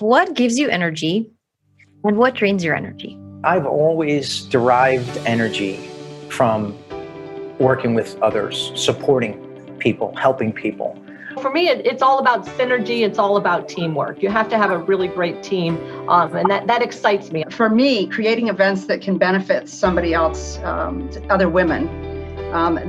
What gives you energy and what drains your energy? I've always derived energy from working with others, supporting people, helping people. For me, it's all about synergy. It's all about teamwork. You have to have a really great team, and that excites me. For me, creating events that can benefit somebody else, other women,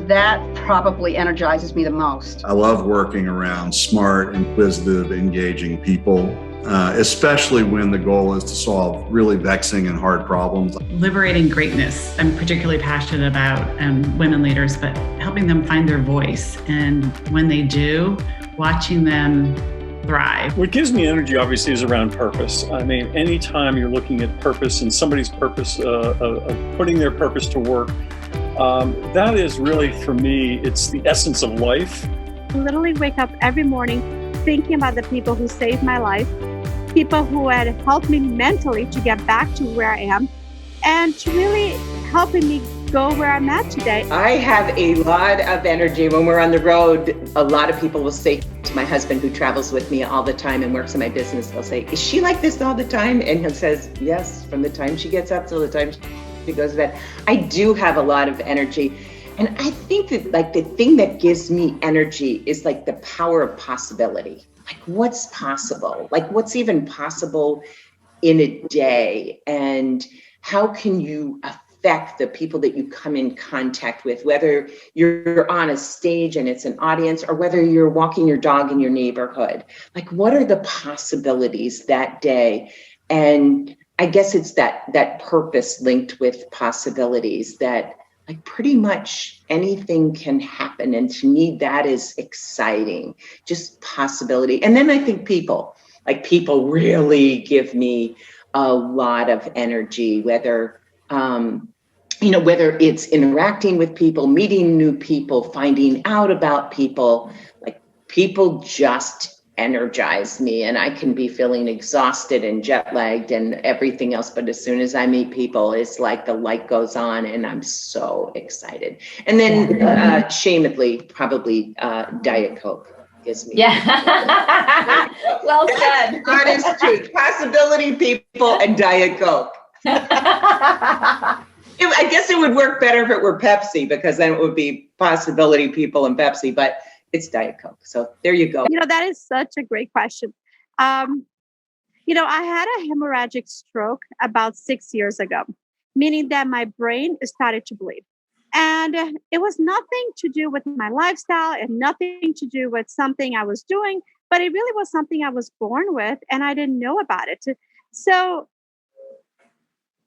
that probably energizes me the most. I love working around smart, inquisitive, engaging people, especially when the goal is to solve really vexing and hard problems. Liberating greatness. I'm particularly passionate about women leaders, but helping them find their voice. And when they do, watching them thrive. What gives me energy, obviously, is around purpose. I mean, anytime you're looking at purpose and somebody's purpose, putting their purpose to work, that is really, for me, it's the essence of life. I literally wake up every morning thinking about the people who saved my life, people who had helped me mentally to get back to where I am, and to really helping me go where I'm at today. I have a lot of energy when we're on the road. A lot of people will say to my husband, who travels with me all the time and works in my business, they'll say, "Is she like this all the time?" And he says, "Yes, from the time she gets up till the time she goes to bed." I do have a lot of energy. And I think that the thing that gives me energy is the power of possibility. What's possible? What's even possible in a day? And how can you affect the people that you come in contact with, whether you're on a stage and it's an audience or whether you're walking your dog in your neighborhood? What are the possibilities that day? And I guess it's that purpose linked with possibilities that pretty much anything can happen. And to me, that is exciting, just possibility. And then I think people really give me a lot of energy, whether it's interacting with people, meeting new people, finding out about people, people just energize me, and I can be feeling exhausted and jet lagged and everything else. But as soon as I meet people, it's like the light goes on and I'm so excited. And then shamedly, probably Diet Coke gives me. Yeah. Well said. Honest truth. Possibility, people, and Diet Coke. I guess it would work better if it were Pepsi, because then it would be possibility, people, and Pepsi. But it's Diet Coke. So there you go. That is such a great question. I had a hemorrhagic stroke about 6 years ago, meaning that my brain started to bleed. And it was nothing to do with my lifestyle and nothing to do with something I was doing, but it really was something I was born with and I didn't know about it. So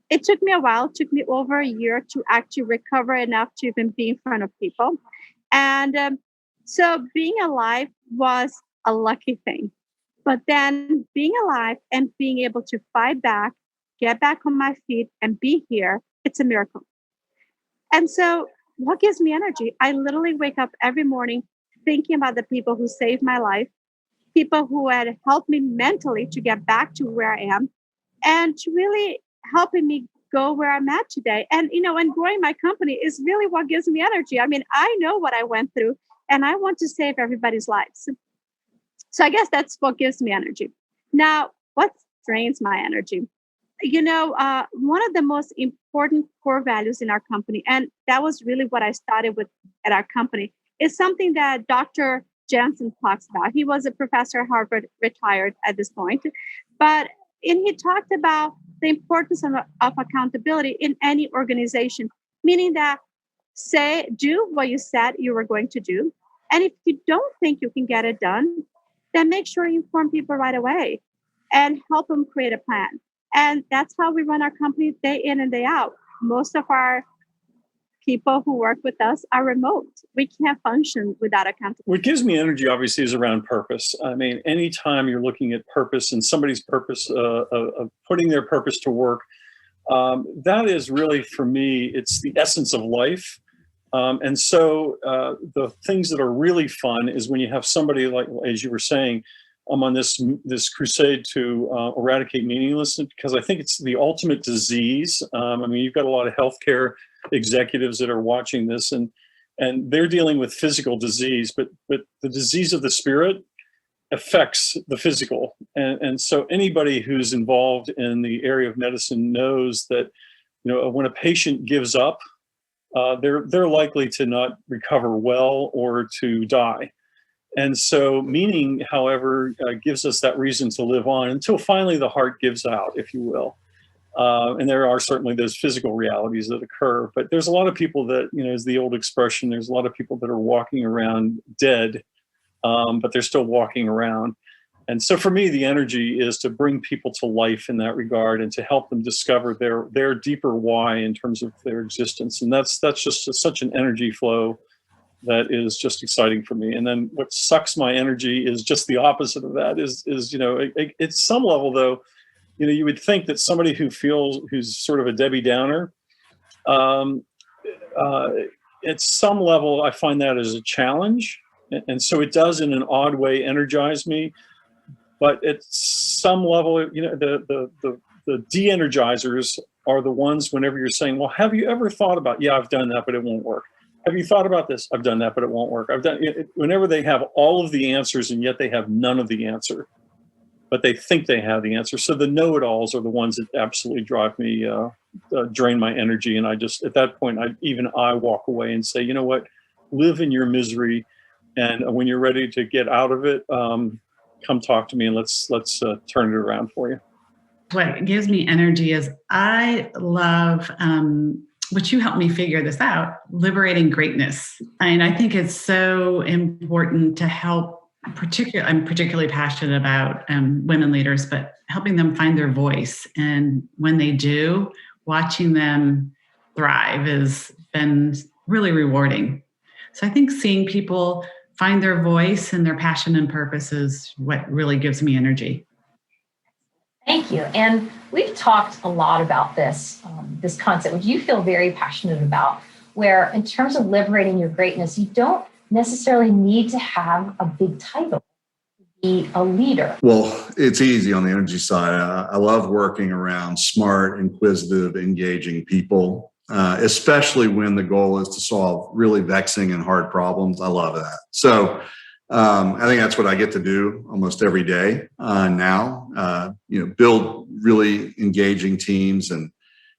it took me a while. It took me over a year to actually recover enough to even be in front of people. And so being alive was a lucky thing, but then being alive and being able to fight back, get back on my feet and be here, it's a miracle. And so what gives me energy? I literally wake up every morning thinking about the people who saved my life, people who had helped me mentally to get back to where I am and to really helping me go where I'm at today. And, and growing my company is really what gives me energy. I mean, I know what I went through. And I want to save everybody's lives. So I guess that's what gives me energy. Now, what drains my energy? One of the most important core values in our company, and that was really what I started with at our company, is something that Dr. Jensen talks about. He was a professor at Harvard, retired at this point. And he talked about the importance of accountability in any organization, meaning that do what you said you were going to do. And if you don't think you can get it done, then make sure you inform people right away and help them create a plan. And that's how we run our company day in and day out. Most of our people who work with us are remote. We can't function without accountability. What gives me energy, obviously, is around purpose. I mean, anytime you're looking at purpose and somebody's purpose, of putting their purpose to work, that is really, for me, it's the essence of life. And so the things that are really fun is when you have somebody like, as you were saying, I'm on this crusade to eradicate meaninglessness, because I think it's the ultimate disease. You've got a lot of healthcare executives that are watching this, and they're dealing with physical disease, but the disease of the spirit affects the physical. And so anybody who's involved in the area of medicine knows that, when a patient gives up, they're likely to not recover well or to die. And so meaning, however, gives us that reason to live on until finally the heart gives out, if you will. And there are certainly those physical realities that occur, but there's a lot of people that, is the old expression, there's a lot of people that are walking around dead, but they're still walking around. And so for me, the energy is to bring people to life in that regard and to help them discover their deeper why in terms of their existence. And that's just such an energy flow that is just exciting for me. And then what sucks my energy is just the opposite of that is at some level though, you would think that somebody who's sort of a Debbie Downer, at some level, I find that as a challenge. And so it does in an odd way energize me. But at some level, the de-energizers are the ones whenever you're saying, well, have you ever thought about, yeah, I've done that, but it won't work. Have you thought about this? I've done that, but it won't work. I've done it. Whenever they have all of the answers and yet they have none of the answer, but they think they have the answer. So the know-it-alls are the ones that absolutely drive me, drain my energy. And I just, at that point, I walk away and say, you know what, live in your misery. And when you're ready to get out of it, come talk to me and let's turn it around for you. What gives me energy is I love, which you helped me figure this out, liberating greatness. And I think it's so important to help, I'm particularly passionate about women leaders, but helping them find their voice. And when they do, watching them thrive has been really rewarding. So I think seeing people find their voice and their passion and purpose is what really gives me energy. Thank you. And we've talked a lot about this concept, which you feel very passionate about, where in terms of liberating your greatness, you don't necessarily need to have a big title to be a leader. Well, it's easy on the energy side. I love working around smart, inquisitive, engaging people. Especially when the goal is to solve really vexing and hard problems. I love that. So I think that's what I get to do almost every day now, build really engaging teams and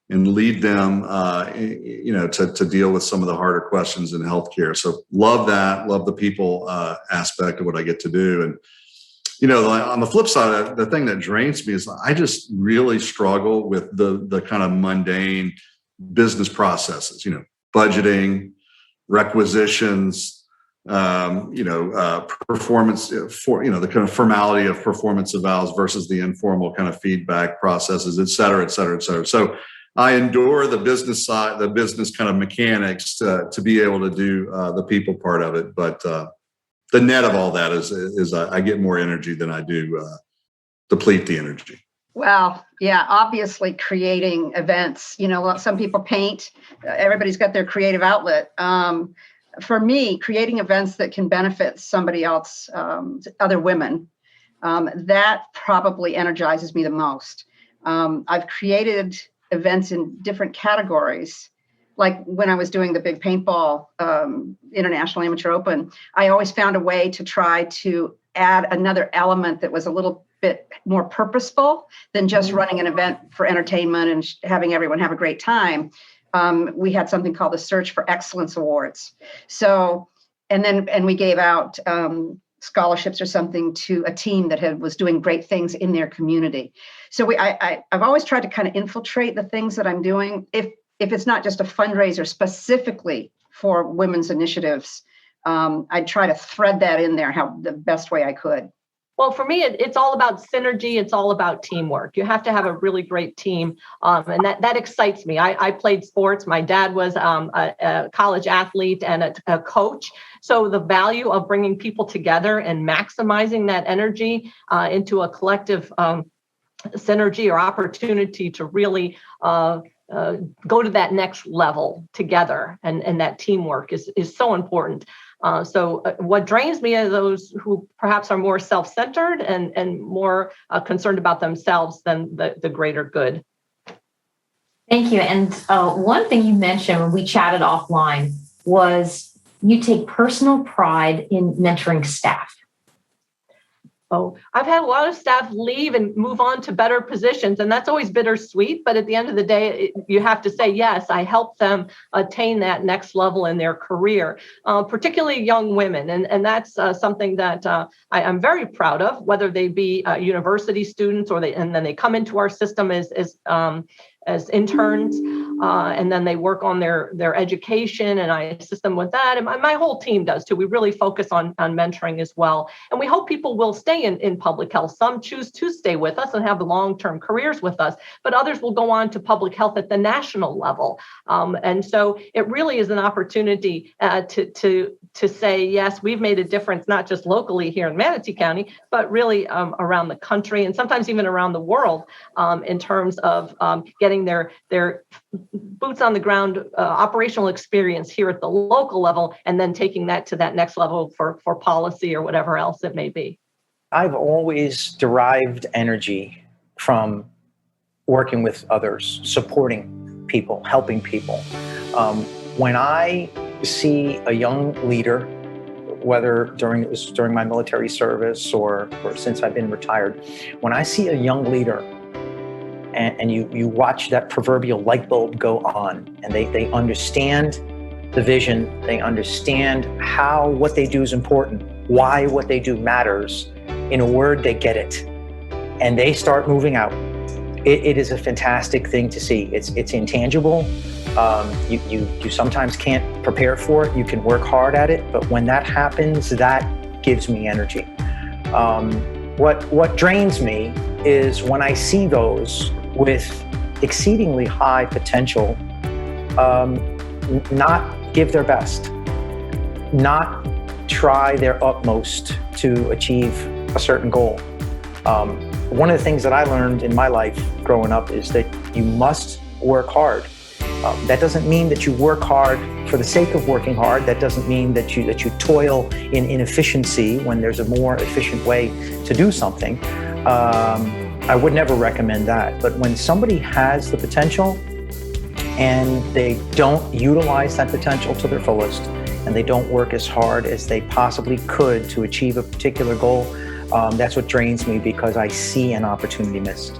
lead them, to deal with some of the harder questions in healthcare. So love that, love the people aspect of what I get to do. And on the flip side, the thing that drains me is I just really struggle with the kind of mundane business processes, budgeting, requisitions, performance the kind of formality of performance evals versus the informal kind of feedback processes, et cetera, et cetera, et cetera. So I endure the business side, the business kind of mechanics to be able to do the people part of it. But the net of all that is I get more energy than I do deplete the energy. Well, yeah, obviously creating events, some people paint, everybody's got their creative outlet. For me, creating events that can benefit somebody else, other women, that probably energizes me the most. I've created events in different categories. Like when I was doing the big paintball International Amateur Open, I always found a way to try to add another element that was a little bit more purposeful than just running an event for entertainment and having everyone have a great time. We had something called the Search for Excellence Awards. So, and we gave out scholarships or something to a team that was doing great things in their community. So I've always tried to kind of infiltrate the things that I'm doing. If it's not just a fundraiser specifically for women's initiatives, I'd try to thread that in there the best way I could. Well, for me, it's all about synergy. It's all about teamwork. You have to have a really great team. And that excites me. I played sports. My dad was a college athlete and a coach. So the value of bringing people together and maximizing that energy into a collective synergy or opportunity to really go to that next level together. And that teamwork is so important. So what drains me are those who perhaps are more self-centered and more concerned about themselves than the greater good. Thank you. And one thing you mentioned when we chatted offline was you take personal pride in mentoring staff. I've had a lot of staff leave and move on to better positions, and that's always bittersweet. But at the end of the day, you have to say, yes, I help them attain that next level in their career, particularly young women. And that's something that I'm very proud of, whether they be university students and then they come into our system as interns, and then they work on their education, and I assist them with that. And my whole team does too. We really focus on mentoring as well. And we hope people will stay in public health. Some choose to stay with us and have long-term careers with us, but others will go on to public health at the national level. And so it really is an opportunity to say, yes, we've made a difference, not just locally here in Manatee County, but really around the country and sometimes even around the world, in terms of getting their boots on the ground operational experience here at the local level, and then taking that to that next level for policy or whatever else it may be. I've always derived energy from working with others, supporting people, helping people. When I see a young leader, whether it was during my military service or since I've been retired, when I see a young leader and you watch that proverbial light bulb go on, and they understand the vision, they understand how what they do is important, why what they do matters. In a word, they get it, and they start moving out. It is a fantastic thing to see. It's intangible. You sometimes can't prepare for it. You can work hard at it, but when that happens, that gives me energy. What drains me is when I see those with exceedingly high potential not give their best, not try their utmost to achieve a certain goal. One of the things that I learned in my life growing up is that you must work hard. That doesn't mean that you work hard for the sake of working hard. That doesn't mean that you toil in inefficiency when there's a more efficient way to do something. I would never recommend that. But when somebody has the potential and they don't utilize that potential to their fullest, and they don't work as hard as they possibly could to achieve a particular goal, that's what drains me, because I see an opportunity missed.